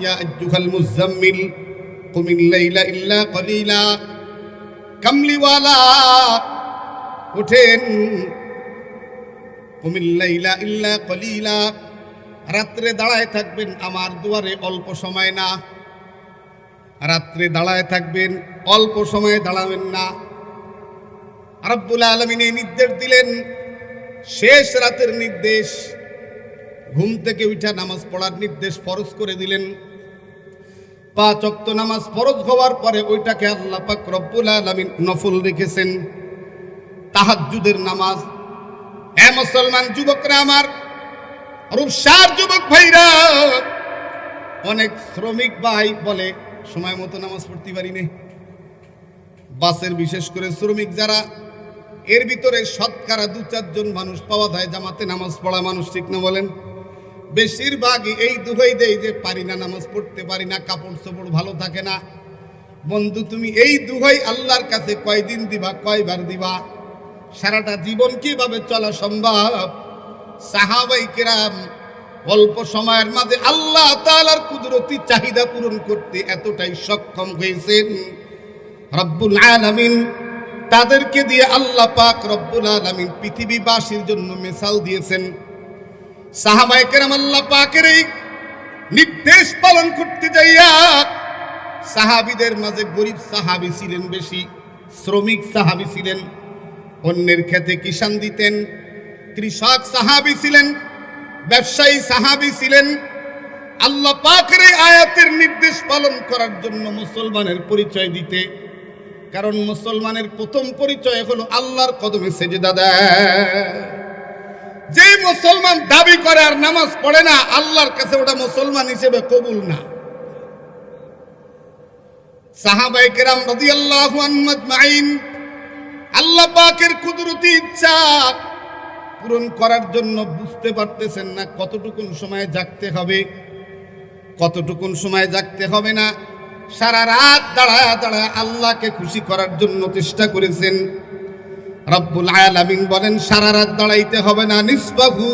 ইয়া আইয়ুহাল মুযাম্মিল কুমিল লাইলা ইল্লা কলিলা, কামলিওয়ালা ওঠেন। কুমিল লাইলা ইল্লা কলিলা, রাত্রে দাঁড়ায় থাকবেন আমার দুয়ারে, অল্প সময় না। রাত্রে দাঁড়ায় থাকবেন, অল্প সময় দাঁড়াবেন না। রব্বুল আলামিন এই নির্দেশ দিলেন, শেষ রাতের নির্দেশ। ঘুম থেকে উঠা নামাজ পড়ার নির্দেশ ফরজ করে দিলেন। 5 ওয়াক্ত নামাজ ফরজ হওয়ার পরে ওইটাকে আল্লাহ পাক রব্বুল আলামিন নফল রেখেছেন, তাহাজ্জুদের নামাজ। হে মুসলমান যুবকরা আমার, রূপসার যুবক ভাইরা, অনেক শ্রমিক ভাই বলে সময় মতো নামাজ পড়তে পারি না। বাসের বিশেষ করে শ্রমিক যারা, এর ভিতরে শতকরা 2-4 জন মানুষ পাওয়া যায় জামাতে নামাজ পড়া মানুষ, ঠিক না বলেন? বেশিরভাগই এই দুহাই দেয় যে পারি না, নামাজ পড়তে পারি না, কাপড় চোপড় ভালো থাকে না। বন্ধু, তুমি এই দুহাই আল্লাহর কাছে কয়দিন দিবা, কয়বার দিবা? সারাটা জীবন কিভাবে চলা সম্ভব? সাহাবায়ে কেরাম অল্প সময়ের মাঝে আল্লাহ তাআলার কুদরতি চাহিদা পূরণ করতে এতটাই সক্ষম হয়েছেন। রব্বুল আলামিন তাদেরকে দিয়ে আল্লাহ পাক রব্বুল আলামিন পৃথিবীবাসীর জন্য মিসাল দিয়েছেন। সাহাবায়ে কেরাম আল্লাহ পাকের এই নির্দেশ পালন করতে যাইয়া, সাহাবীদের মাঝে গরিব সাহাবী ছিলেন বেশি, শ্রমিক সাহাবী ছিলেন, অন্যের খেতে কিষান দিতেন, কৃষক সাহাবী ছিলেন, ব্যবসায়ী সাহাবী ছিলেন। আল্লাহ পাকের এই আয়াতের নির্দেশ পালন করার জন্য মুসলমানের পরিচয় দিতে, কারণ মুসলমানের প্রথম পরিচয় হলো আল্লাহর কদমে সেজদা দেয়। যে মুসলমান দাবি করে আর নামাজ পড়ে না, আল্লাহর কাছে ওটা মুসলমান হিসেবে কবুল না। সাহাবায়ে কেরাম রাদিয়াল্লাহু আনহুম আজমাইন আল্লাহ পাকের কুদরতি ইচ্ছা পূরণ করার জন্য বুঝতে পারতেছেন না কতটুকুন সময় জাগতে হবে, কতটুকুন সময় জাগতে হবে না। সারা রাত দাঁড়ায় দাঁড়ায় আল্লাহকে খুশি করার জন্য চেষ্টা করেছেন। রব্বুল আলামিন বলেন, সারা রাত দাঁড়াইতে হবে না, নিসবাহু,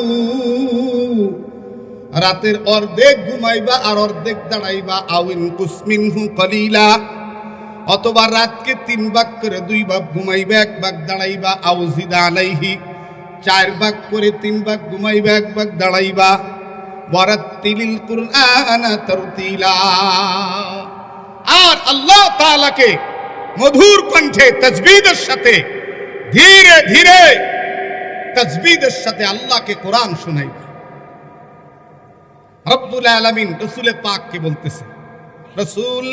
রাতের অর্ধেক ঘুমাইবা আর অর্ধেক দাঁড়াইবা। আউইন কুসমিনহু কলিলা, অথবা রাতকে 3 ভাগ করে 2 ভাগ ঘুমাইবা, 1 ভাগ দাঁড়াইবা। আউজিদা আলাইহি, 4 ভাগ করে 3 ভাগ ঘুমাইবা, 1 ভাগ দাঁড়াইবা। ওয়ারাত্তিলিল কুরআনা তারতিলা, আর আল্লাহ তাআলাকে মধুর কণ্ঠে তাসবিহের সাথে, ধীরে ধীরে তাসবিহের সাথে আল্লাহকে কোরআন শোনাইবা। রব্বুল আলামিন রাসূল পাককে বলতেছে, রাসূল,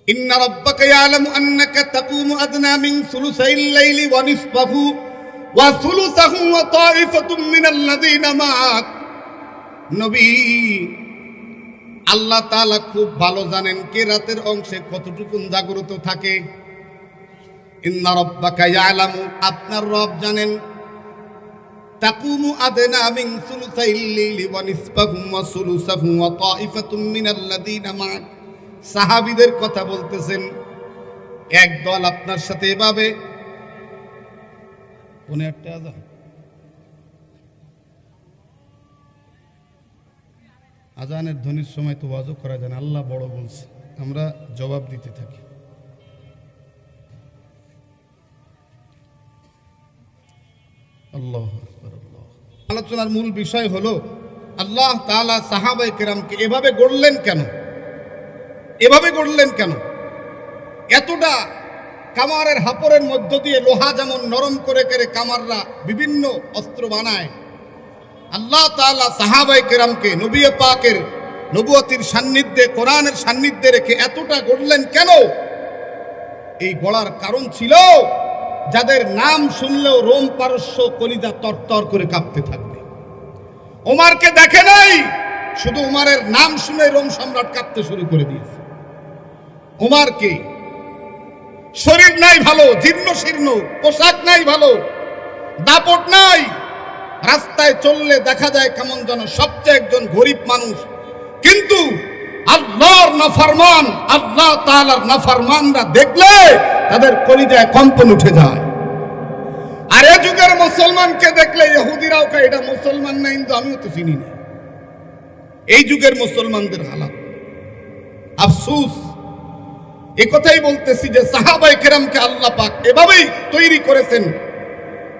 ইন্না রাব্বাকা ইয়ালামু আন্নাকা তাকুমু আদনা মিন সুলুসাইল লাইলি ওয়া নিসফাহু ওয়া সুলুসাহু ওয়া তাইফাতুম মিনাল্লাযিনা মা'আক। নবী, আল্লাহ তাআলা খুব ভালো জানেন কে রাতের অংশে কতটুকুন জাগ্রত থাকে। ইন্না রাব্বাকা ইয়ালামু, আপনার রব জানেন, তাকুমু আদনা মিন সুলুসাইল লাইলি ওয়া নিসফাহু ওয়া সুলুসাহু ওয়া তাইফাতুম মিনাল্লাযিনা মা'আক। সাহাবীদের কথা বলতেছেন, একদল আপনার সাথে এভাবে আজানের ধ্বনির সময় তো ওয়াজও করা যায় না, আল্লাহ বড় বলছে, আমরা জবাব দিতে থাকি। আল্লাহু আকবার। আলোচনার মূল বিষয় হলো আল্লাহ তাআলা সাহাবায়ে কেরামকে এভাবে গড়লেন কেন? এভাবে গড়লেন কেন? এতটা কামারের হাপরের মধ্য দিয়ে লোহা যেমন নরম করে করে কামাররা বিভিন্ন অস্ত্র বানায়, আল্লাহ তাআলা সাহাবায়ে কেরামকে নবী পাকের নবুয়তির সান্নিধ্যে, কোরআনের সান্নিধ্যে রেখে এতটা গড়লেন কেন? এই গড়ার কারণ ছিল, যাদের নাম শুনলেও রোম পারস্য কলিজা তরতর করে কাঁপতে থাকবে। ওমরকে দেখে নাই, শুধু উমরের নাম শুনে রোম সম্রাট কাঁপতে শুরু করে দিয়েছে। উমরকে শরীর নাই ভালো, জীর্ণ শীর্ণ, পোশাক নাই ভালো, দাপট নাই, রাস্তায় চললে দেখা যায় কেমন যেন সবচেয়ে একজন গরিব মানুষ। কিন্তু আল্লাহর নাফরমান, আল্লাহ তাআলার নাফরমানরা দেখলে তাদের কলিজায় কম্পন উঠে যায়। আর এ যুগের মুসলমানকে দেখলে ইহুদিরাও কয় এটা মুসলমান না, কিন্তু আমিও তো চিনি না। এই যুগের মুসলমানদের হালাত। আফসোস, এ কথাই বলতেছি যে সাহাবায়ে কেরামকে আল্লাহ পাক এভাবেই তৈরি করেছেন,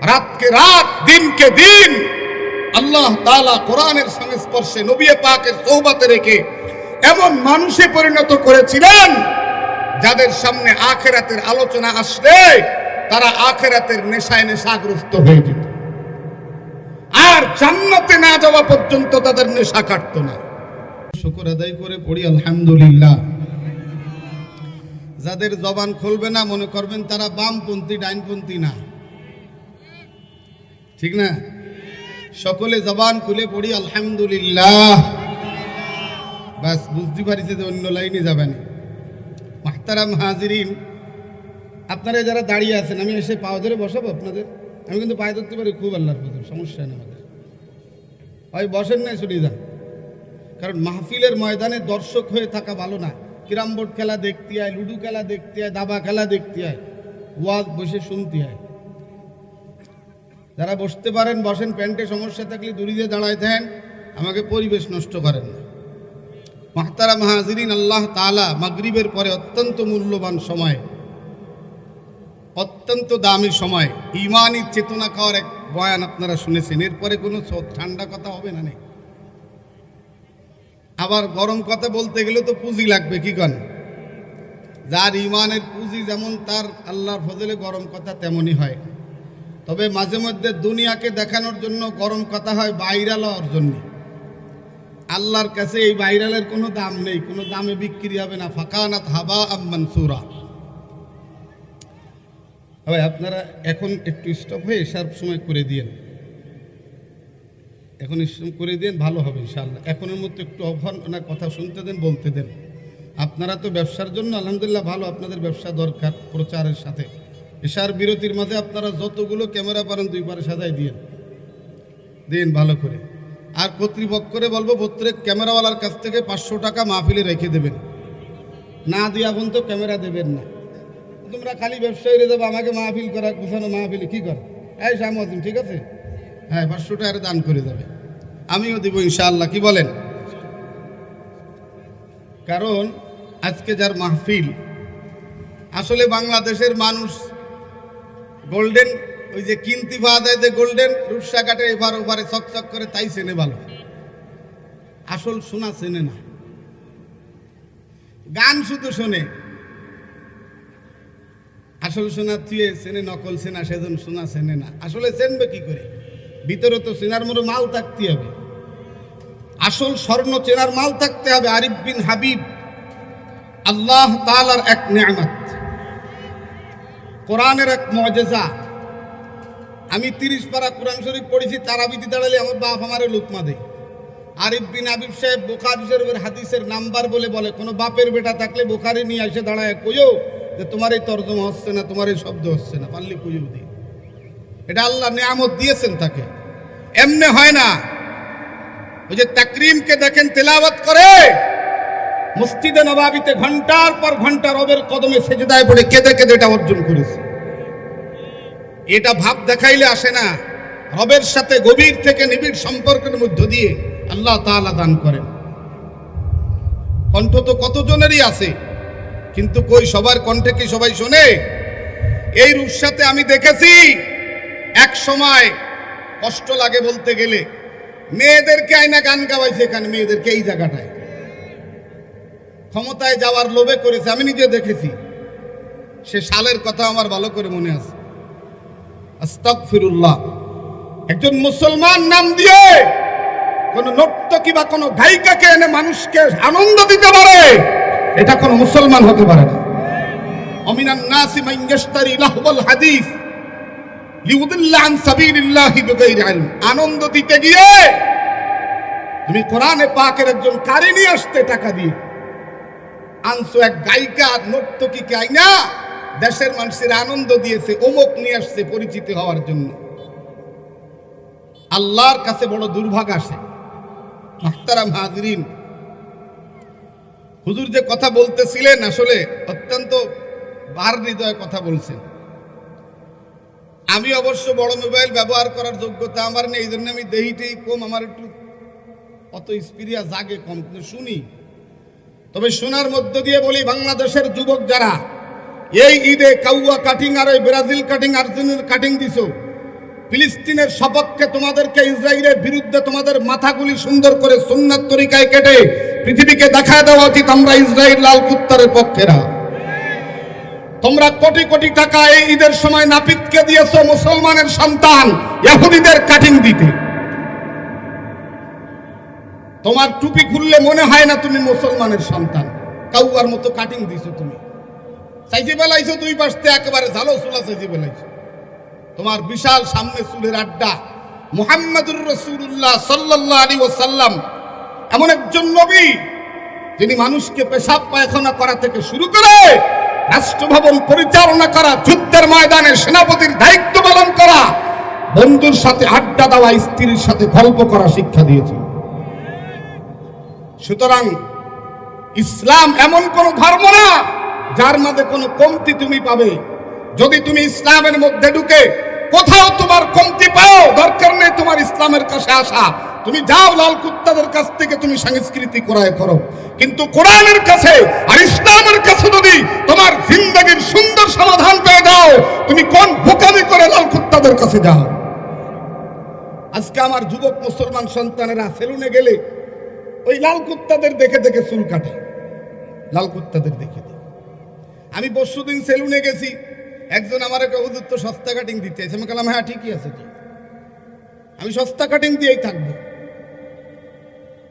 রাতকে রাত দিনকে দিন আল্লাহ তাআলা কোরআনের সংস্পর্শে নবী পাকের সোহবতে রেখে এমন মানুষে পরিণত করেছিলেন যাদের সামনে আখিরাতের আলোচনা আসলে তারা আখিরাতের নেশায় নেশাগ্রস্ত হয়ে যেত, আর জান্নাতে না যাওয়া পর্যন্ত তাদের নেশা কাটতো না। শুকর আদায় করে পড়ি আলহামদুলিল্লাহ। যাদের জবান খুলবে না মনে করবেন তারা বামপন্থী ডাইনপন্থী না, ঠিক না? সকলে জবান খুলে পড়ি আলহামদুলিল্লাহ। বাস বুঝতে পারিছে যে অন্য লাইনে যাবেন। মাহতারাম হাজিরিন, আপনারা যারা দাঁড়িয়ে আছেন, আমি এসে পাও ধরে বসাবো আপনাদের? আমি কিন্তু পায়ে ধরতে পারি, খুব আল্লাহর প্রতি সমস্যা নেই আমাদের। ভাই বসেন নাই, চলে যান। কারণ মাহফিলের ময়দানে দর্শক হয়ে থাকা ভালো না। ক্যারাম বোর্ড খেলা দেখতে হয়, লুডু খেলা দেখতে হয়, দাবা খেলা দেখতে হয়, ওয়াজ বসে শুনতে হয়। যারা বসতে পারেন বসেন, প্যান্টে সমস্যা থাকলে দূরে দিয়ে দাঁড়ায় দেন, আমাকে পরিবেশ নষ্ট করেন না। মাহতারাম হাজিরিন, আল্লাহ তাআলা মাগরিবের পরে অত্যন্ত মূল্যবান সময়, অত্যন্ত দামি সময়, ইমানি চেতনা খাওয়ার এক বয়ান আপনারা শুনেছেন। এরপরে কোনো ঠান্ডা কথা হবে না। আবার গরম কথা বলতে গেলে তো পুঁজি লাগবে, কি কন? যার ইমানের পুঁজি যেমন, তার আল্লাহর ফজলে গরম কথা তেমনই হয়। তবে মাঝে মধ্যে দুনিয়াকে দেখানোর জন্য গরম কথা হয় ভাইরাল হওয়ার জন্য। আল্লাহর কাছে এই ভাইরালের কোনো দাম নেই, কোনো দামে বিক্রি হবে না। ফাকানাত হাবা আম মানসুরা। ভাই আপনারা এখন একটু স্টপ হয়ে এসার সময় করে দিয়েন, এখন স্টপ করে দিন, ভালো হবে ইনশাআল্লাহ। এখনের মধ্যে একটু অভ্যন্তরীণ কথা শুনতে দেন, বলতে দেন। আপনারা তো ব্যবসার জন্য আলহামদুলিল্লাহ ভালো, আপনাদের ব্যবসা দরকার প্রচারের সাথে। এশার বিরতির মাঝে আপনারা যতগুলো ক্যামেরা পারেন দুই পারে সাজাই দিন ভালো করে। আর কর্তৃপক্ষরে বলবো প্রত্যেক ক্যামেরাওয়ালার কাছ থেকে 500 টাকা মাহফিলে রেখে দেবেন, না দিয়া পর্যন্ত ক্যামেরা দেবেন না। তোমরা খালি ব্যবসায়ীরা যাবো, আমাকে মাহফিল করা গোছানো মাহফিলে কি কর? এই শামুদ্দিন, ঠিক আছে, হ্যাঁ 500 টাকা দান করে যাবে, আমিও দিব ইনশাআল্লাহ। কি বলেন? কারণ আজকে যার মাহফিল, আসলে বাংলাদেশের মানুষ গোল্ডেন, ওই যে কিনতি পাওয়া যায় যে গোল্ডেন রূপসা কাটে এবার ওপারে চকচক করে, তাই চেনে ভালো, আসল শোনা চেনে না। গান শুধু শোনে, আসল শোনা তুই চেনে, নকল চেনা সেজন শোনা চেনে না। আসলে চেনবে কি করে? ভিতরে তো চেনার মতো মাল থাকতে হবে, আসল স্বর্ণ চেনার মাল থাকতে হবে। আরিফ বিন হাবিব আল্লাহ তাআলার এক নিয়ামত, কোরআনের এক মুআজিজা। আমি 30 পারা কোরআন শরীফ পড়েছি, তারাবিতে দাঁড়ালে আমার বাপ আমারে লুকমা দেয়। আরিফ বিন হাবিব সাহেব বুখারী শরীফের হাদিসের নাম্বার বলে কোনো বাপের বেটা থাকলে বুখারী নিয়ে এসে দাঁড়ায় কইও যে তোমার এই তর্জমা হচ্ছে না, তোমার এই শব্দ হচ্ছে না, পারলে কইও দিই। এটা আল্লাহ নিয়ামত দিয়েছেন তাকে, এমনি হয় না। ওই যে তাকরিমকে দেখেন তেলাওয়াত করে মসজিদে নববীতে ঘন্টার পর ঘন্টা রবের কদমে সেজদায় পড়ে কেঁদে কেঁদে এটা অর্জন করেছে। এটা ভাব দেখাইলে আসে না, রবের সাথে গভীর থেকে নিবিড় সম্পর্কের মধ্য দিয়ে আল্লাহ তাআলা দান করেন। কণ্ঠ তো কতজনেরই আছে, কিন্তু কই সবার কণ্ঠে কি সবাই শোনে? এই রূপসাতে আমি দেখেছি এক সময় কষ্ট লাগে বলতে গেলে, মেয়েদেরকে আয়না গান গাওয়াইছে এখানে, মেয়েদেরকে এই জায়গাটায় ক্ষমতায় যাওয়ার লোভে করেছে। আমি নিজে দেখেছি, সে সালের কথা আমার ভালো করে মনে আছে। আস্তাগফিরুল্লাহ। একজন মুসলমান নাম দিয়ে কোন নর্তকী বা কোন গায়িকাকে এনে মানুষকে আনন্দ দিতে পারে, এটা কোন মুসলমান হতে পারে না। অমিনান নাসি মান ইয়াশতারি লাহওয়াল হাদিস লিউদিল্লা আন সাবিলিল্লাহি বিগাইরি ইলম। আনন্দ দিতে গিয়ে তুমি কোরআনে পাকের একজন কারি নিয়ে আসতে টাকা দিয়ে আনছো, এক গায়িকা নর্তকীকে আইনা দেশের মানুষের আনন্দ দিয়েছে, অমুক নিয়ে আসছে পরিচিত হওয়ার জন্য। আল্লাহর কাছে বড় দুর্ভাগ্য আসে। মুহতারাম হাজিরিন, হুজুর যে কথা বলতেছিলেন আসলে অত্যন্ত বার হৃদয় কথা বলছেন। আমি অবশ্য বড় মোবাইল ব্যবহার করার যোগ্যতা আমার নেই, এই জন্য আমি দেহিটেই কম, আমার একটু অত স্পিরিয়া জাগে কম, কিন্তু শুনি। তবে শোনার মধ্য দিয়ে বলি, বাংলাদেশের যুবক যারা এই ঈদে কাউয়া কাটিং আর ওই ব্রাজিল কাটিং আর্জেন্টিনার কাটিং দিছো, ফিলিস্তিনের সপক্ষে তোমাদেরকে ইসরায়েলের বিরুদ্ধে তোমাদের মাথাগুলি সুন্দর করে সুন্নাত তরিকায় কেটে পৃথিবীকে দেখা দেওয়া উচিত আমরা ইসরায়েল লাল কুত্তারের পক্ষেরা। তোমরা কোটি কোটি টাকা এই ঈদের সময় নাপিতকে দিয়েছো মুসলমানের সন্তান ইহুদিদের কাটিং দিতে। তোমার টুপি খুললে মনে হয় না তুমি মুসলমানের সন্তান, কাউয়ার মতো কাটিং দিছো তুমি। সাইজে বেলাইছো দুই পাশে একেবারে ঝালো চুলা সাইজে বেলাইছো। তোমার বিশাল সামনে চুলের আড্ডা। মুহাম্মদুর রাসূলুল্লাহ সাল্লাল্লাহু আলাইহি ওয়াসাল্লাম এমন একজন নবী যিনি মানুষকে পেশাব পায়খানা করা থেকে শুরু করে রাষ্ট্রভবন পরিচালনা করা, যুদ্ধের ময়দানে সেনাপতির দায়িত্ব পালন করা, বন্ধুর সাথে আড্ডা দেওয়া, স্ত্রীর সাথে গল্প করা শিক্ষা দিয়েছেন। সুতরাং ইসলাম এমন কোন ধর্ম না যার মধ্যে কোনো কমতি তুমি পাবে। যদি তুমি ইসলামের মধ্যে ঢুকে কোথাও তোমার কমতি পাও, দরকার নেই তোমার ইসলামের কাছে আসা। তুমি যাও লাল কুত্তাদের কাছ থেকে তুমি সংস্কৃতি ক্রয় করো, কিন্তু কোরআনের কাছে আর ইসলামের কাছে যদি তোমার জিন্দেগীর সুন্দর সমাধান পেয়ে যাও, তুমি কোন বোকামি করে লাল কুত্তাদের কাছে যাও। আজকে আমার যুবক মুসলমান সন্তানেরা সেলুনে গেলে ওই লাল কুত্তাদের দেখে দেখে চুল কাটে, লাল কুত্তাদের দেখে দেখে। আমি পরশুদিন সেলুনে গেছি, একজন আমার একটা হুজুর তো সস্তা কাটিং দিতে আছে। আমি বললাম হ্যাঁ ঠিকই আছে, তো আমি সস্তা কাটিং দিয়েই থাকবো,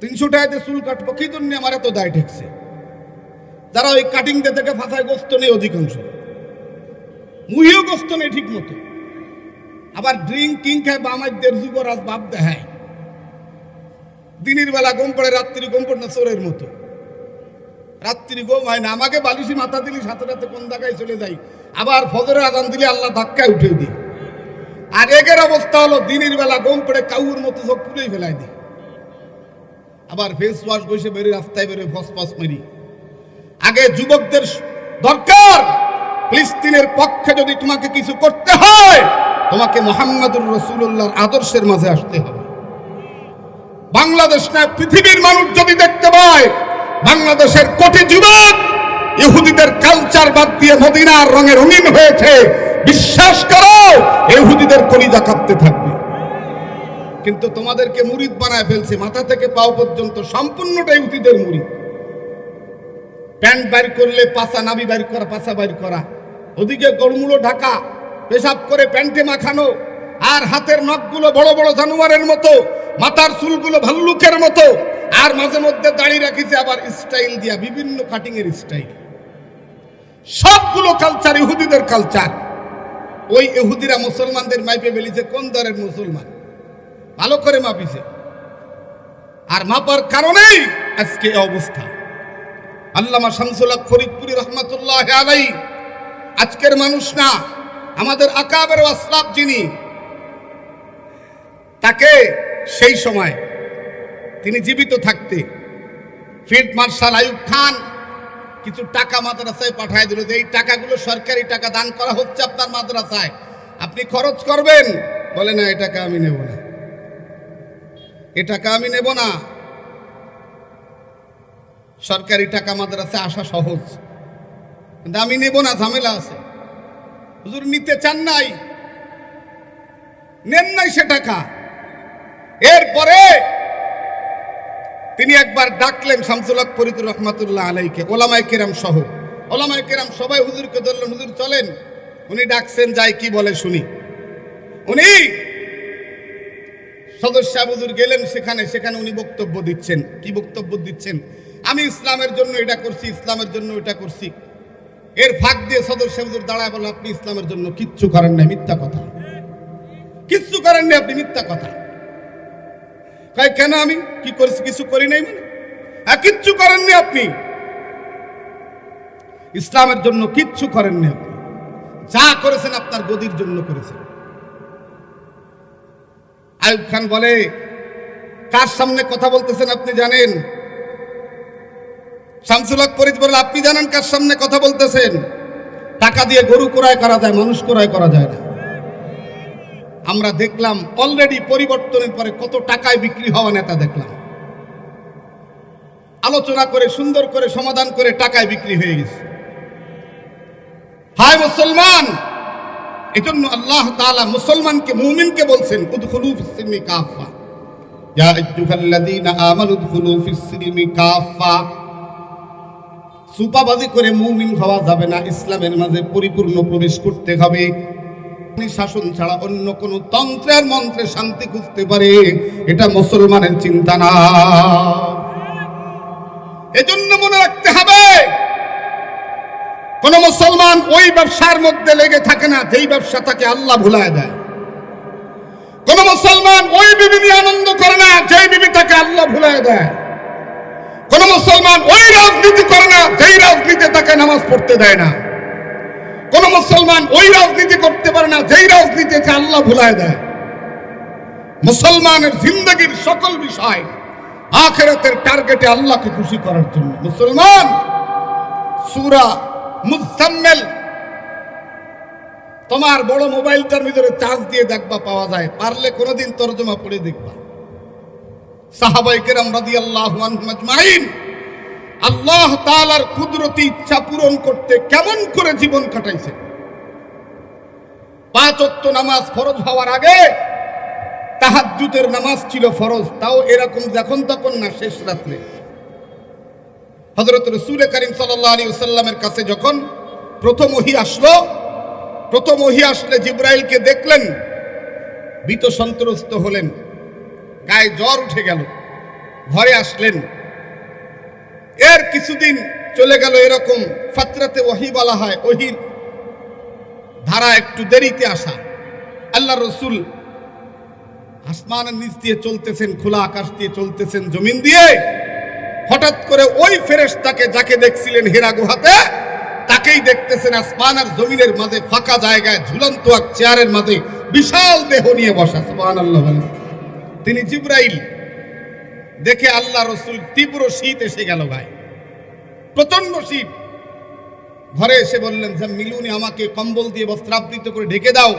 300 টাকাতে চুল কাটবো, কি জন্য আমার এত দায় ঠেকছে। যারা ওই কাটিং দিয়ে থেকে ফাঁসায় গোস্ত নেই, অধিকাংশ মুহিও গোস্ত নেই ঠিক মতো, আবার ড্রিঙ্কিং খায়, বামাইদের যুবরাজ ভাব দেখায়। দিনের বেলা ঘুম পড়ে, রাত্রি ঘুম পড়ে না চোরের মতো। রাত্রি ঘুম হয় না, আমাকে বালিশি মাথা দিলি সাথে সাথে কোন জায়গায় চলে যাই, আবার ফজরের আজান দিলে আল্লাহ ধাক্কায় উঠে দিই। আর একের অবস্থা হলো দিনের বেলা ঘুম পড়ে কাউর মতো সব পুড়েই ফেলাই দিই, আবার ফেস ওয়াশ বসে বেরিয়ে রাস্তায় বেরিয়ে ফসফস মেরি। আগে যুবকদের দরকার, ফিলিস্তিনের পক্ষে যদি তোমাকে কিছু করতে হয়, তোমাকে মুহাম্মদুর রাসূলুল্লাহর আদর্শের মাঝে আসতে হবে। বাংলাদেশ না, পৃথিবীর মানুষ যদি দেখতে পায় বাংলাদেশের কোটি যুবক ইহুদিদের কালচার বাদ দিয়ে মদিনার রঙে রঙিন হয়েছে, বিশ্বাস করো ইহুদিদের কলিজা কাঁপতে থাকবে। কিন্তু তোমাদেরকে মুরিদ বানায় ফেলছে, মাথা থেকে পাও পর্যন্ত সম্পূর্ণটা ইহুদিদের মুরিদ। প্যান্ট বাইর করলে পাছা, নাভি বাইর করা, পাছা বাইর করা, ওদিকে গড়মুলো ঢাকা, পেশাব করে প্যান্টে মাখানো, আর হাতের নখগুলো বড় বড় জানোয়ারের মতো, মাথার চুলগুলো ভাল্লুকের মতো, আর মাঝে মধ্যে দাড়ি রাখিছে আবার স্টাইল দিয়া, বিভিন্ন কাটিং এর স্টাইল। সবগুলো কালচার ইহুদিদের কালচার। ওই ইহুদিরা মুসলমানদের মাইপে বেলিছে কোন দরের মুসলমান, ভালো করে মাপিছে, আর মাপার কারণেই আজকে এই অবস্থা। আল্লামা শামসুল হক ফরিদপুরি রহমাতুল্লাহ আলাইহি আজকের মানুষ না, আমাদের আকাবের আসলাফ যিনি, তাকে সেই সময় তিনি জীবিত থাকতে ফিল্ড মার্শাল আইয়ুব খান কিছু টাকা মাদ্রাসায় পাঠায় দিল, যে এই টাকাগুলো সরকারি টাকা দান করা হচ্ছে আপনার মাদ্রাসায়, আপনি খরচ করবেন। বলে না, এ টাকা আমি নেব না, এ টাকা আমি নেব না। সরকারি টাকা মাদ্রাসায় আসা সহজ, কিন্তু আমি নেব না, ঝামেলা আছে। হুজুর নিতে চান নাই, নেন নাই সে টাকা। এরপরে তিনি একবার ডাকলেন শামসুল হক ফরিদপুরি রহমাতুল্লাহ আলাইহিকে, ওলামায়ে কেরাম সহ। ওলামায়ে কেরাম সবাই হুজুরকে ধরলেন, হুজুর চলেন। উনি ডাকছেন, যাই কি বলে শুনি। উনি সদস্য হুজুর গেলেন সেখানে, সেখানে উনি বক্তব্য দিচ্ছেন। কি বক্তব্য দিচ্ছেন? আমি ইসলামের জন্য এটা করছি, ইসলামের জন্য এটা করছি। এর ফাঁক দিয়ে সদস্য হুজুর দাঁড়ায় বলে, আপনি ইসলামের জন্য কিচ্ছু করেন নাই, মিথ্যা কথা, কিচ্ছু করেন নাই আপনি, মিথ্যা কথা। কয় কেন আমি কি করেছি? কিছু করি নাই মানে? হ্যাঁ, কিচ্ছু করেননি আপনি, ইসলামের জন্য কিচ্ছু করেননি আপনি, যা করেছেন আপনার গদির জন্য করেছেন। আইয়ুব খান বলে, কার সামনে কথা বলতেছেন আপনি জানেন? শামসুল হক ফরিদ বলে, আপনি জানেন কার সামনে কথা বলতেছেন? টাকা দিয়ে গরু ক্রয় করা যায়, মানুষ ক্রয় করা যায় না। আমরা দেখলাম অলরেডি পরিবর্তনের পরে কত টাকায় বিক্রি হওয়া নেতা দেখলাম। আলোচনা করে সুন্দর করে সমাধান করে টাকায় বিক্রি হয়ে গেছে। হায় মুসলমান, এজন্য আল্লাহ তাআলা মুসলমানকে মুমিনকে বলছেন উদখুলু ফিস সিলমি কাফা, ইয়া আইয়ুহাল্লাযীনা আমানু উদখুলু ফিস সিলমি কাফা। সুপাবাজি করে মুমিন হওয়া যাবে না, ইসলামের মাঝে পরিপূর্ণ প্রবেশ করতে হবে। শাসন ছাড়া অন্য কোন তন্ত্রের মন্ত্রে শান্তি খুঁজতে পারে, এটা মুসলমানের চিন্তা না। এজন্য মনে রাখতে হবে, কোন মুসলমান ওই ব্যবসার মধ্যে লেগে থাকে না যেই ব্যবসা তাকে আল্লাহ ভুলায় দেয়। কোন মুসলমান ওই বিবি নিয়ে আনন্দ করে না যেই বিবি তাকে আল্লাহ ভুলায় দেয়। কোন মুসলমান ওই রাজনীতি করে না যেই রাজনীতি তাকে নামাজ পড়তে দেয় না। কোন মুসলমান ওই রাজনীতি করতে পারে না যেই রাজনীতিকে আল্লাহ ভুলায় দেয়। মুসলমানের জিন্দগির সকল বিষয় আখিরাতের টার্গেটে আল্লাহকে খুশি করার জন্য। মুসলমান সূরা মুজাম্মিল তোমার বড় মোবাইলটার ভিতরে চার্জ দিয়ে দেখবা পাওয়া যায়, পারলে কোনোদিন তরজমা পড়ে দেখবা। সাহাবায়ে কেরাম রাদিয়াল্লাহু আনহুম আজমাইন আল্লাহ তাআলার কুদরতি ইচ্ছা পূরণ করতে কেমন করে জীবন কাটাইছে। 5 ওয়াক্ত নামাজ ফরজ হওয়ার আগে তাহাজ্জুদের নামাজ ছিল ফরজ, তাও এরকম যখন তখন না, শেষ রাত্রে। হযরত রাসূল করিম সাল্লাল্লাহু আলাইহি ওয়াসাল্লামের কাছে যখন প্রথম ওহী আসলো, প্রথম ওহী আসলে জিবরাইলকে দেখলেন, ভীত সন্ত্রস্ত হলেন, গায়ে জ্বর উঠে গেল, ঘরে আসলেন। এর কিছুদিন চলে গেল, এরকম ফাতরাতে ওহী বলা হয়, ওহীর ধারা একটু দেরিতে আসা। আল্লাহর রাসূল আসমানের নিচ দিয়ে চলতেছেন, খোলা আকাশ দিয়ে চলতেছেন, জমিন দিয়ে। হঠাৎ করে ওই ফেরেশতাকে যাকে দেখছিলেন হেরা গুহাতে, তাকেই দেখতেছেন আসমান আর জমিনের মাঝে ফাঁকা জায়গায় ঝুলন্ত এক চেয়ারের মাঝে বিশাল দেহ নিয়ে বসা। সুবহানাল্লাহ। তিনি জিবরাইল। দেখে আল্লাহ রাসূল তীব্র শীত এসে গেল গায়ে, প্রচন্ড শীত। ঘরে এসে বললেন, জাম্মিলুনি, আমাকে কম্বল দিয়ে বস্ত্রাবৃত করে ঢেকে দাও।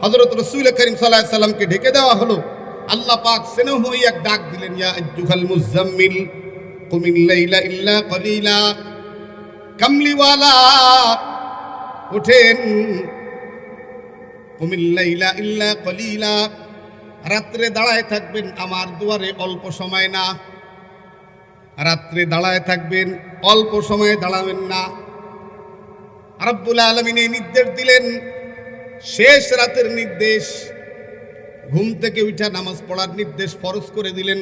হযরত রাসূল করিম সাল্লাল্লাহু আলাইহি সাল্লামকে ঢেকে দেওয়া হলো। আল্লাহ পাক স্নেহময়ী এক ডাক দিলেন, ইয়া আইয়ুহাল মুজাম্মিল কুমিল লাইলা ইল্লা কলিলা। কামলিওয়ালা উঠেন, কুমিল লাইলা ইল্লা কলিলা, রাত্রে দাঁড়ায় থাকবেন আমার দুয়ারে, অল্প সময় না। রাত্রে দাঁড়ায় থাকবেন, অল্প সময়ে দাঁড়াবেন না। রব্বুল আলামিন এই নির্দেশ দিলেন, শেষ রাতের নির্দেশ। ঘুম থেকে উঠা নামাজ পড়ার নির্দেশ ফরজ করে দিলেন।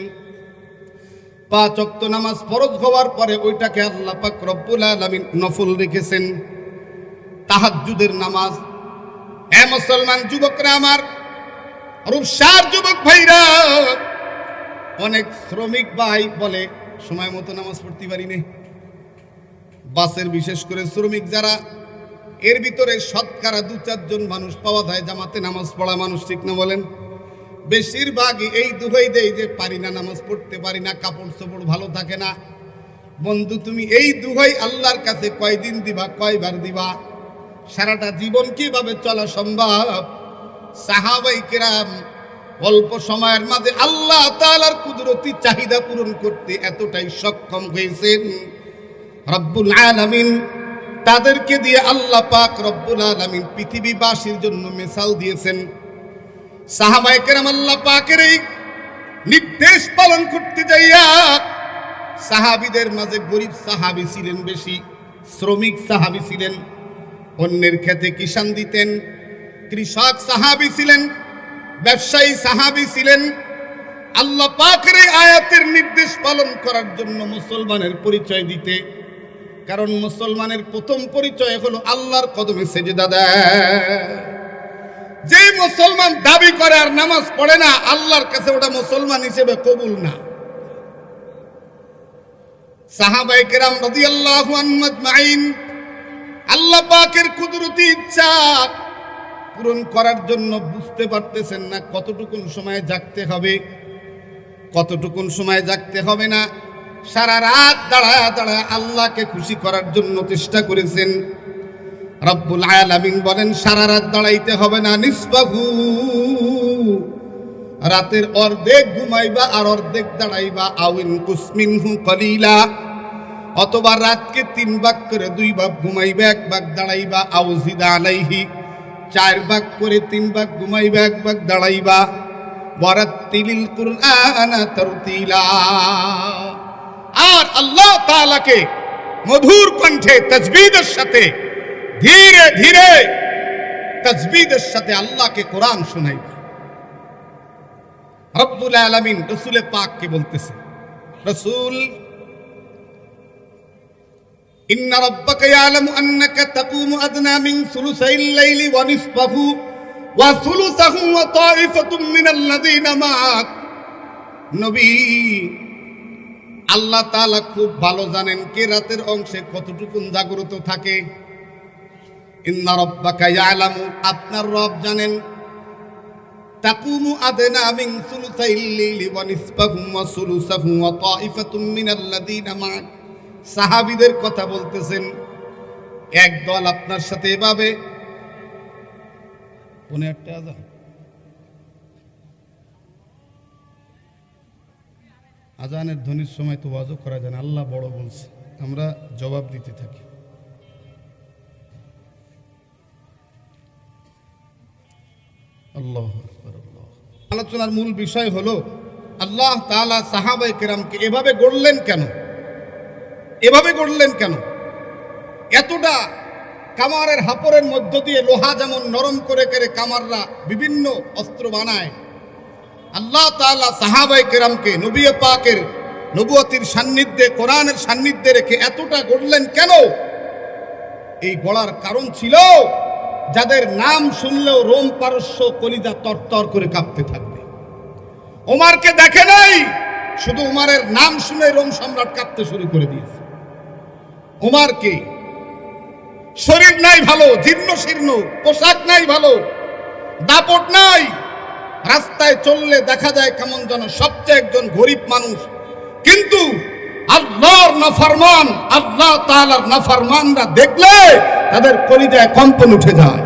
5 ওয়াক্ত নামাজ ফরজ হওয়ার পরে ওইটাকে আল্লাহ পাক রব্বুল আলামিন নফল রেখেছেন, তাহাজ্জুদের নামাজ। এ মুসলমান যুবকরা আমার, রূপসার যুবক ভাইরা, অনেক শ্রমিক ভাই বলে সময় মতো নামাজ পড়তে পারি না। বাসের বিশেষ করে শ্রমিক যারা, এর ভিতরে শতকরা 2-4 জন মানুষ পাওয়া যায় জামাতে নামাজ পড়া মানুষ, ঠিক না বলেন? বেশিরভাগই এই দুহাই দেয় যে পারি না, নামাজ পড়তে পারি না, কাপড় চোপড় ভালো থাকে না। বন্ধু, তুমি এই দুহাই আল্লাহর কাছে কয়দিন দিবা, কয়বার দিবা? সারাটা জীবন কিভাবে চলা সম্ভব? সাহাবায়ে কেরাম অল্প সময়ের মাঝে আল্লাহ তাআলার কুদরতি চাহিদা পূরণ করতে এতটাই সক্ষম হয়েছেন। রব্বুল আলামিন তাদেরকে দিয়ে আল্লাহ পাক রব্বুল আলামিন পৃথিবীবাসীর জন্য মিসাল দিয়েছেন। সাহাবায়ে কেরাম আল্লাহ পাকের এই নির্দেশ পালন করতে যাইয়া, সাহাবীদের মাঝে গরিব সাহাবী ছিলেন বেশি, শ্রমিক সাহাবী ছিলেন, অন্যের খেতে কিষান দিতেন, কৃষক সাহাবী ছিলেন, ব্যবসায়ী সাহাবী ছিলেন। আল্লাহ পাকের এই আয়াতের নির্দেশ পালন করার জন্য মুসলমানের পরিচয় দিতে, কারণ মুসলমানের প্রথম পরিচয় হলো আল্লাহর কদমে সেজদা দেয়। যে মুসলমান দাবি করে আর নামাজ পড়ে না, আল্লাহর কাছে ওটা মুসলমান হিসেবে কবুল না। সাহাবায়ে কেরাম রাদিয়াল্লাহু আনহুম আজমাইন আল্লাহ পাকের কুদরতি ইচ্ছা পূরণ করার জন্য বুঝতে পারতেছেন না কতটুকুন সময় জাগতে হবে, কতটুকুন সময় জাগতে হবে না। সারা রাত দাঁড়ায় দাঁড়ায় আল্লাহকে খুশি করার জন্য চেষ্টা করেছেন। রব্বুল আলামিন বলেন, সারা রাত দাঁড়াইতে হবে না, নিসফাহু রাতের অর্ধেক ঘুমাইবা আর অর্ধেক দাঁড়াইবা। আউইন কুসমিনহু কলিলা, অথবা রাতকে 3 ভাগ করে 2 ভাগ ঘুমাইবা, 1 ভাগ দাঁড়াইবা। আউ জিদা আলাইহি, 4 ভাগ করে 3 ভাগ ঘুমাইবা, 1 ভাগ দাঁড়াইবা। ওয়ারাত্তিলিল কুরআনা তারতিলা, আর আল্লাহ তাআলাকে মধুর কণ্ঠে তাজবিদের সাথে ধীরে ধীরে তাজবিদের সাথে আল্লাহকে কোরআন শোনাইবা। রব্বুল আলামিন রাসূল পাককে বলতেছে, রাসূল ইন্না রাব্বাকা ইয়ালামু আন্নাকা তাকুমু আদনা মিন সুলুসাইল লাইলি ওয়া নিসফাহু ওয়া সুলুসাহু ওয়া তাইফাতুম মিনাল্লাযিনা মা'আক। নবী, আল্লাহ তাআলা খুব ভালো জানেন কে রাতের অংশে কতটুকু জাগ্রত থাকে। ইন্না রাব্বাকা ইয়ালামু, আপনার রব জানেন, তাকুমু আদনা মিন সুলুসাইল লাইলি ওয়া নিসফাহু ওয়া সুলুসাহু ওয়া তাইফাতুম মিনাল্লাযিনা মা'আক। সাহাবীদের কথা বলতেছেন, একদল আপনার সাথে এভাবে আজানের ধ্বনির সময় তো ওয়াজও করা যায় না, আল্লাহ বড় বলছে, আমরা জবাব দিতে থাকি। আল্লাহু আকবার। আলোচনার মূল বিষয় হলো আল্লাহ তাআলা সাহাবায়ে কেরামকে এভাবে গড়লেন কেন, এভাবে গড়লেন কেন? এতটা কামারের হাপরের মধ্য দিয়ে লোহা যেমন নরম করে করে কামাররা বিভিন্ন অস্ত্র বানায়, আল্লাহ তাআলা সাহাবায়ে কেরামকে নবী পাকের নবুয়তির সান্নিধ্যে, কোরআনের সান্নিধ্যে রেখে এতটা গড়লেন কেন? এই গড়ার কারণ ছিল যাদের নাম শুনলেও রোম পারস্য কলিজা তরতর করে কাঁপতে থাকবে। ওমরকে দেখে নাই, শুধু উমারের নাম শুনে রোম সম্রাট কাঁপতে শুরু করে দিয়েছে। উমারকে শরীর নাই ভালো, জীর্ণ শীর্ণ, পোশাক নাই ভালো, দাপট নাই, রাস্তায় চললে দেখা যায় কেমন যেন সবচেয়ে একজন গরিব মানুষ। কিন্তু আল্লাহর নাফরমান, আল্লাহ তাআলার নাফরমানরা দেখলে তাদের কলিজায় কম্পন উঠে যায়।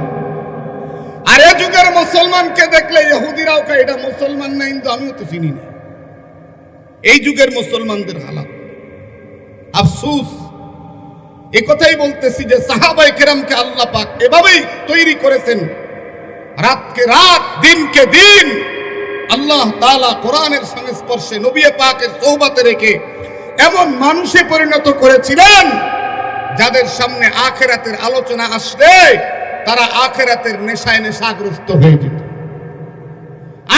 আর এ যুগের মুসলমানকে দেখলে ইহুদিরাও কয় এটা মুসলমান না, কিন্তু আমিও তো চিনি না। এই যুগের মুসলমানদের হালাত আফসোস। এই কথাই বলতেছি যে সাহাবায়ে কেরামকে আল্লাহ পাক এভাবেই তৈরি করেছেন, রাতকে রাত, দিনকে দিন আল্লাহ তাআলা কোরআনের সংস্পর্শে নবী পাকের সোহবতে রেখে এমন মানুষে পরিণত করেছিলেন যাদের সামনে আখিরাতের আলোচনা আসলে তারা আখিরাতের নেশায় নেশাগ্রস্ত হয়ে যেত,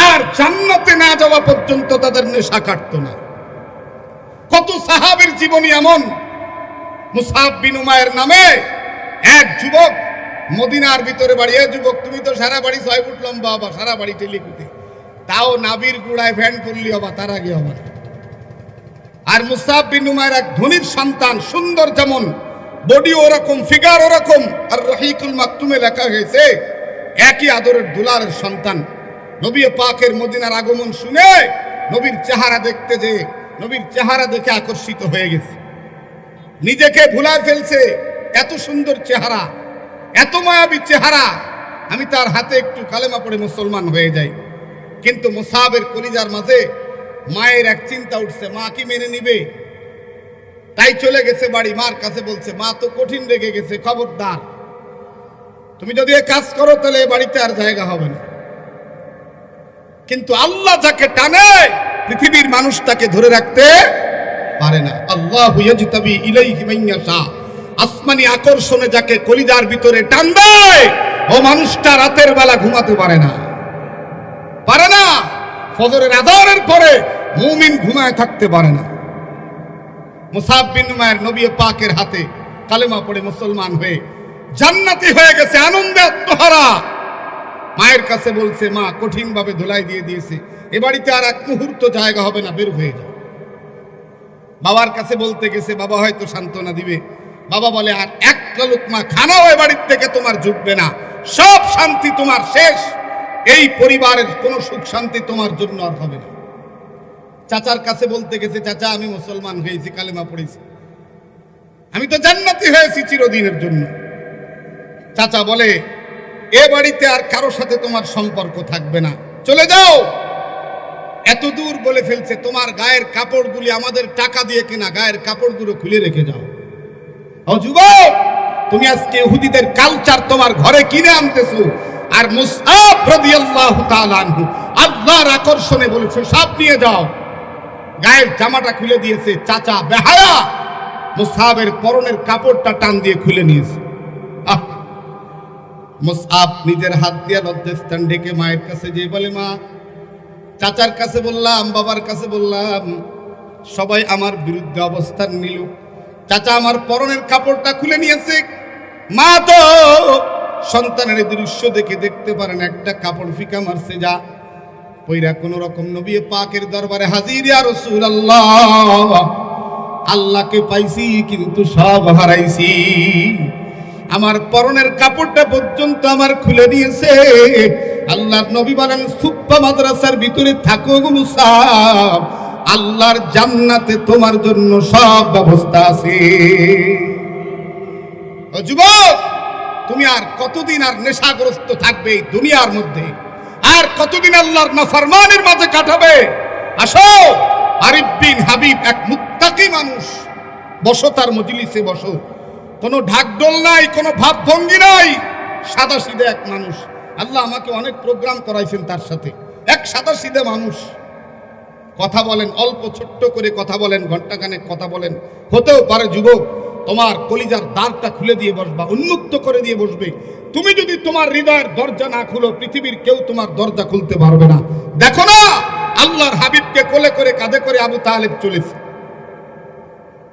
আর জান্নাতে না যাওয়া পর্যন্ত তাদের নেশা কাটতো না। কত সাহাবীর জীবনী এমন, মুসআব বিন উমায়ের নামে এক যুবক, মদিনার ভিতরে বাড়ি। এ যুবক, তুমি তো সারা বাড়ি 6 ফুট লম্বা হবা, সারা বাড়ি টেলিকুতে, তাও নাবির গুড়ায় ভ্যান করলি হবা, তার আগে হবা। আর মুসআব বিন উমায়ের এক ধনীর সন্তান, সুন্দর যেমন বডি ওরকম, ফিগার ওরকম। আর রহিকুল মাকতুমে লেখা হয়েছে একই আদরের দুলারের সন্তান। নবী পাকের মদিনার আগমন শুনে নবীর চেহারা দেখতে যে নবীর চেহারা দেখে আকর্ষিত হয়ে গেছে, নিজেকে ভুলায় ফেলছে। এত সুন্দর চেহারা, এত মায়াবী চেহারা, আমি তার হাতে একটু কালেমা পড়ে মুসলমান হয়ে যাই। কিন্তু মুসআবের কলিজার মাঝে মায়ের এক চিন্তা উঠছে, মা কি মেনে নিবে? তাই চলে গেছে বাড়ি, মার কাছে বলছে, মা তো কঠিন রেগে গেছে, খবরদার, তুমি যদি এই কাজ করো তাহলে বাড়িতে আর জায়গা হবে না। কিন্তু আল্লাহ যাকে টানে পৃথিবীর মানুষ তাকে ধরে রাখতে পারে না। আল্লাহু ইয়াজতাবি ইলাইহি মান ইয়াশা, আসমানি আকর্ষণে যাকে কলিজার ভিতরে টান দেয় ও মানুষটা রাতের বেলা ঘুমাতে পারে না, পারে না। ফজরের আযানের পরে মুমিন ঘুমায় থাকতে পারে না। মুসআব বিন উমায়ের নবী পাকের হাতে কালেমা পড়ে মুসলমান হয়ে জান্নাতি হয়ে গেছে, আনন্দে আত্মহারা। মায়ের কাছে বলছে, মা কঠিন ভাবে ধুলাই দিয়ে দিয়েছে, এ বাড়িতে আর এক মুহূর্ত জায়গা হবে না, বের হয়ে যাও। বাবার কাছে বলতে গেছে, বাবা হয়তো সান্ত্বনা দিবে। বাবা বলে, আর একটা লুকমা খানাও এ বাড়ির থেকে তোমার জুটবে না, সব শান্তি তোমার শেষ, এই পরিবারের কোনো সুখ শান্তি তোমার জন্য আর হবে না। চাচার কাছে বলতে গেছে, চাচা আমি মুসলমান হয়েছি, কালেমা পড়েছি, আমি তো জান্নাতি হয়েছি চিরদিনের জন্য। চাচা বলে, এ বাড়িতে আর কারো সাথে তোমার সম্পর্ক থাকবে না, চলে যাও। এত দূর বলে ফেলছে, তোমার গায়ের কাপড়গুলি আমাদের টাকা দিয়ে কেনা, গায়ের কাপড়গুলো খুলে রেখে যাও। ও যুবক, তুমি আজকে ইহুদিদের কালচার তোমার ঘরে কিনে আনতেছো, আর মুসআব রাদিয়াল্লাহু তাআলা আনহু আল্লাহর আকর্ষণে বলেছে সব নিয়ে যাও। গায়ের জামাটা খুলে দিয়েছে, চাচা বেহায়া মুসআবের পরনের কাপড়টা টান দিয়ে খুলে নিয়েছে। মুসআব নিজের হাত দিয়ে লজ্জাস্থান ঢেকে মায়ের কাছে যেয়ে বলে, মা, চাচার কাছে বললাম, বাবার কাছে বললাম, সবাই আমার বিরুদ্ধে অবস্থান নিল, চাচা আমার পরনের কাপড়টা খুলে নিয়েছে। মা তো সন্তানের দৃশ্য দেখে দেখতে পারেন, একটা কাপড় ফিকা মারছে, যা পয়রা কোন রকম নবী পাকের দরবারে হাজির, ইয়া রাসূলুল্লাহ, আল্লাহকে পাইছি কিন্তু সব হারাইছি, আমার পরনের কাপড়টা পর্যন্ত আমার খুলে নিয়েছে। আল্লাহর নবী বলেন, সুপ্পা মাদ্রাসার ভিতরে থাকো গো মুসাব, আল্লাহর জান্নাতে তোমার জন্য সব ব্যবস্থা আছে। ও যুবক, তুমি আর কতদিন আর নেশাগ্রস্ত থাকবে এই দুনিয়ার মধ্যে? আর কতদিন আল্লাহর নাফরমানের মাঝে কাটাবে? আসো, আরিফ বিন হাবিব এক মুত্তাকি মানুষ, বসো তার মজলিসে বসো, কোনো ঢাকঢোল নাই, কোনো ভাবভঙ্গি নাই, সাদা সিধে এক মানুষ। আল্লাহ আমাকে অনেক প্রোগ্রাম করাইছেন তার সাথে। এক সাদা সিধে মানুষ, কথা বলেন অল্প, ছোট্ট করে কথা বলেন, ঘন্টাখানেক কথা বলেন। হতেও পারে যুবক তোমার কলিজার দ্বারটা খুলে দিয়ে বসবা, উন্মুক্ত করে দিয়ে বসবে। তুমি যদি তোমার হৃদয়ের দরজা না খুলো, পৃথিবীর কেউ তোমার দরজা খুলতে পারবে না। দেখো না, আল্লাহর হাবিবকে কোলে করে কাঁধে করে আবু তালেব চলেছে।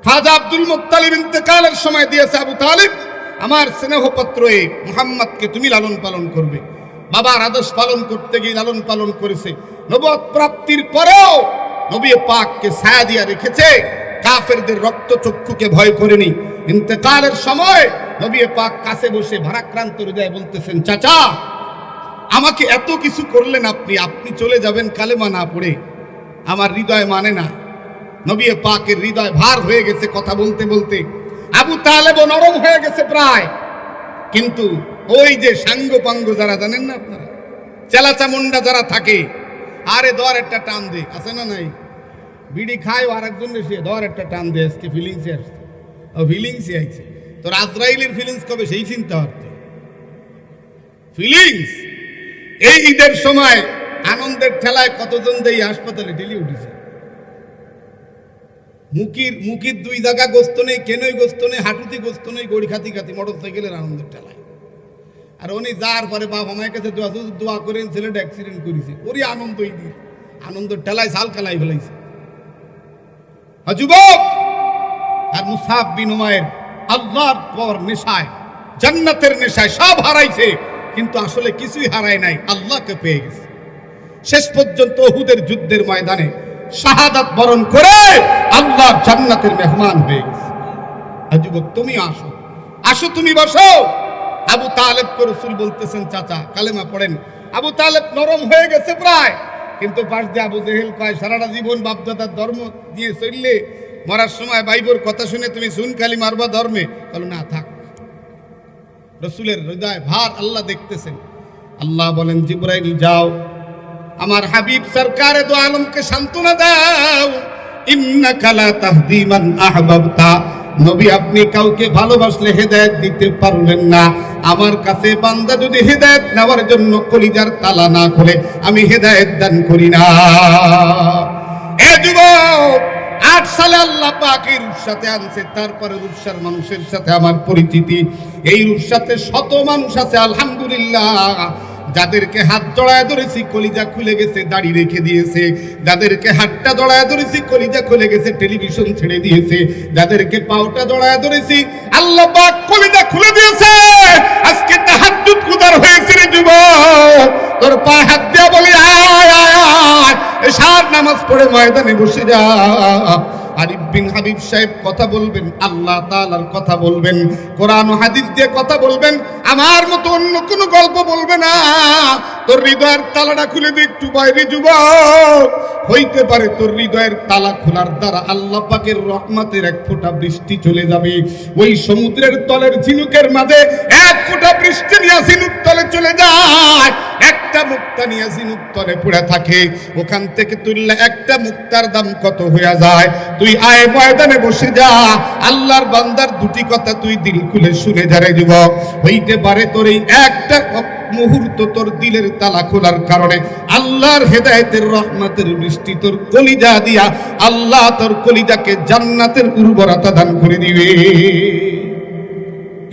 খাজা আব্দুল মুত্তালিব ইন্তেকালের সময় দিয়েছে, আবু তালিব আমার স্নেহপত্র মুহাম্মদকে তুমি লালন পালন করবে। বাবার আদেশ পালন করতে গিয়ে লালন পালন করেছে। নবুয়ত প্রাপ্তির পরেও নবী পাককে ছায়া দিয়া রেখেছে, কাফেরদের রক্তচক্ষুকে ভয় করেনি। ইন্তেকালের সময় নবী পাক কাছে বসে ভারাক্রান্ত হৃদয়ে বলতেছেন, চাচা আমাকে এত কিছু করলেন আপনি, আপনি চলে যাবেন কালেমা না পড়ে, আমার হৃদয় মানে না। নবী পাকের হৃদয় ভার হয়ে গেছে কথা বলতে বলতে। আবু তালেবও নরম হয়ে গেছে প্রায়, কিন্তু ওই যে সাঙ্গ পাঙ্গ যারা জানেন না আপনারা, চেলাচা মুন্ডা যারা থাকে, আরে দর একটা টান দে, আছে না নাই? বিড়ি খায় আর একজন সে দর একটা টান দে, আজকে ফিলিংসে আসছে, ও ফিলিংসে আইছে। তোর আজরাইলের ফিলিংস কবে সেই চিন্তা হচ্ছে। ফিলিংস এই ঈদের সময় আনন্দের ঠেলায় কতজন দেই হাসপাতালে ঢেলে উঠেছে। মুখির দুই জায়গা গোস্ত নেই, কেনই গোস্ত নেই, হাঁটুতি গোস্ত নেই, গড়ি খাতি খাতি মোটর সাইকেলের আনন্দের ঠেলায়। আর উনি যার পরে বাপ আমার কাছে দোয়া করেন, ছেলেটা অ্যাক্সিডেন্ট করেছে, ওরই আনন্দই দিয়ে আনন্দ ঠেলায় সাল খেলাই ফেলাইছে যুবক। আর মুসাব বিন উমাইর আল্লাহর পর নেশায়, জান্নাতের নেশায় সব হারাইছে, কিন্তু আসলে কিছুই হারায় নাই, আল্লাহকে পেয়ে গেছে। শেষ পর্যন্ত উহুদের যুদ্ধের ময়দানে শাহাদাত বরণ করে আল্লাহর জান্নাতের মেহমান হয়ে গেছে। আর যুবক তুমি আসো, আসো তুমি বসো। আবু তালেবকে রাসূল বলতেছেন, চাচা কালেমা পড়েন। আবু তালেব নরম হয়ে গেছে প্রায়, কিন্তু পাশ দিয়ে আবু জেহেল কয়, সারাটা জীবন বাপদাদার ধর্ম দিয়ে চললে মরার সময় বাইবর কথা শুনে তুমি শুন খালি মারবা ধর্মে। বলো না, থাক। রাসূলের হৃদয় ভার আল্লাহ দেখতেছেন। আল্লাহ বলেন, জিবরাইল যাও, আমার হাবিব সরকারে দো আলমকে সান্ত্বনা দাও। ইন্নাকা লা তাহদি মান আহবাবতা, নবী আপনি কাউকে ভালোবাসলে হেদায়েত দিতে পারবেন না। আমার কাছে বান্দা যদি হেদায়েত নেওয়ার জন্য কলিজার তালা না খোলে, আমি হেদায়েত দান করি না। এ যুবক, 8 সালে আল্লাহ পাক এই রূপসাতে আনছে, তারপরে রূপসার মানুষের সাথে আমার পরিচিতি। এই রূপসাতে শত মানুষ আছে আলহামদুলিল্লাহ, যাদেরকে হাত জড়ায় ধরেছি কলিজা খুলে গেছে, দাড়ি রেখে দিয়েছে। যাদেরকে হাতটা জড়ায় ধরেছি কলিজা খুলে গেছে, টেলিভিশন ছেড়ে দিয়েছে। যাদেরকে পাওটা জড়ায় ধরেছি আল্লাহ পাক কলিজা খুলে দিয়েছে। আজকে তাহাজ্জুদ গুজার হয়েছে রে যুবক, তোর পায়ে হাত দিয়া বলি আয় আয় আয়, এশার নামাজ পড়ে ময়দানে বসে যা। আরিফ বিন হাবিব সাহেব কথা বলবেন, আল্লাহ তাআলার কথা বলবেন, কোরআন ও হাদিস দিয়ে কথা বলবেন, আমার মতো অন্য কোনো গল্প বলবে না। তোর হৃদয়ের তালাটা খুলে দে একটু বাইরে যুবক, হইতে পারে তোর হৃদয়ের তালা খোলার দ্বারা আল্লাহ পাকের রহমতের এক ফোঁটা বৃষ্টি চলে যাবে। ওই সমুদ্রের তলের ঝিনুকের মাঝে এক ফোঁটা বৃষ্টি নিয়ে ঝিনুক তলে চলে যায়, এক একটা মুক্তা নিয়ে ঝিনুক তলে পড়ে থাকে, ওখান থেকে তুললে একটা মুক্তার দাম কত হয়ে যায়। তুই আয় ময়দানে বসে যা, আল্লাহর বান্দার দুটি কথা তুই দিল খুলে শুনে যারে যুবক, হইতে পারে তোর এই একটা মুহূর্ত তোর দিলের তালা খোলার কারণে আল্লাহর হেদায়েতের রহমতের বৃষ্টি তোর কলিজা দিয়া আল্লাহ তোর কলিজাকে জান্নাতের উর্বরতা দান করে দিবে।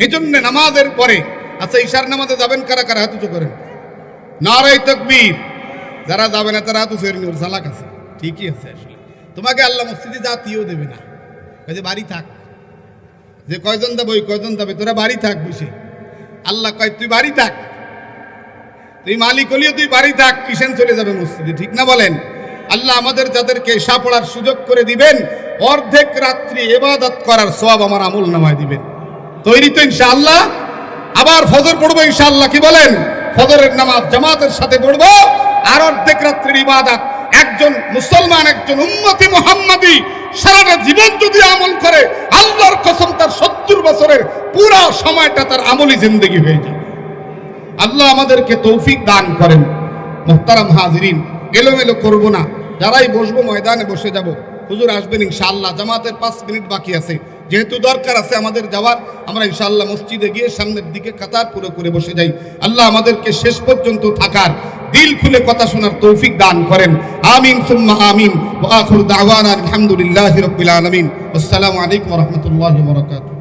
এই জন্য নামাজের পরে, আচ্ছা ঈশার নামাজে যাবেন কারা কারা? হাত উঁচু করেন। নারায়ে তাকবীর। যারা যাবে না তারা হাত উঁচু করেন, ওর ঝালাক আছে। ঠিকই আছে, আসলে তোমাকে আল্লাহ মসজিদে জাতিও দেবে না, যে বাড়ি থাক, যে কয়জন যাবে ওই কয়জন যাবে, তোরা বাড়ি থাক বসে। আল্লাহ কয় তুই বাড়ি থাক, তুই মালিক হলিও তুই বাড়ি থাক, কিসেন চলে যাবে মসজিদে, ঠিক না বলেন? আল্লাহ আমাদের যাদেরকে এশা পড়ার সুযোগ করে দিবেন, অর্ধেক রাত্রি ইবাদত করার সওয়াব আমার আমল নামায় দিবেন। তৈরি তো ইনশাআল্লাহ? আবার ফজর পড়বো ইনশাআল্লাহ, কি বলেন? ফজরের নামাজ জামাতের সাথে পড়বো, আর অর্ধেক রাত্রির ইবাদত। একজন মুসলমান, একজন উম্মতি মুহাম্মাদি সারাটা জীবন যদি আমল করে, আল্লাহর কসম তার 70 বছরের পুরো সময়টা তার আমলি জিন্দেগি হয়ে যায়। আল্লাহ আমাদেরকে তৌফিক দান করেন। মুহতারাম হাজিরিন, এলোমেলো করব না, যারাই বসবো ময়দানে বসে যাব। হুজুর আসবেন ইনশাআল্লাহ, জামাতের 5 মিনিট বাকি আছে, যেহেতু দরকার আছে আমাদের যাওয়ার, আমরা ইনশাআল্লাহ মসজিদে গিয়ে সামনের দিকে কাতার পুরো করে বসে যাই। আল্লাহ আমাদেরকে শেষ পর্যন্ত থাকার, দিল খুলে কথা শোনার তৌফিক দান করেন। আমিন সুম্মা আমিন। ওয়া আখিরু দাওয়ানা আলহামদুলিল্লাহি রাব্বিল আলামিন। আসসালামু আলাইকুম ওয়া রাহমাতুল্লাহি ওয়া বারাকাতুহু।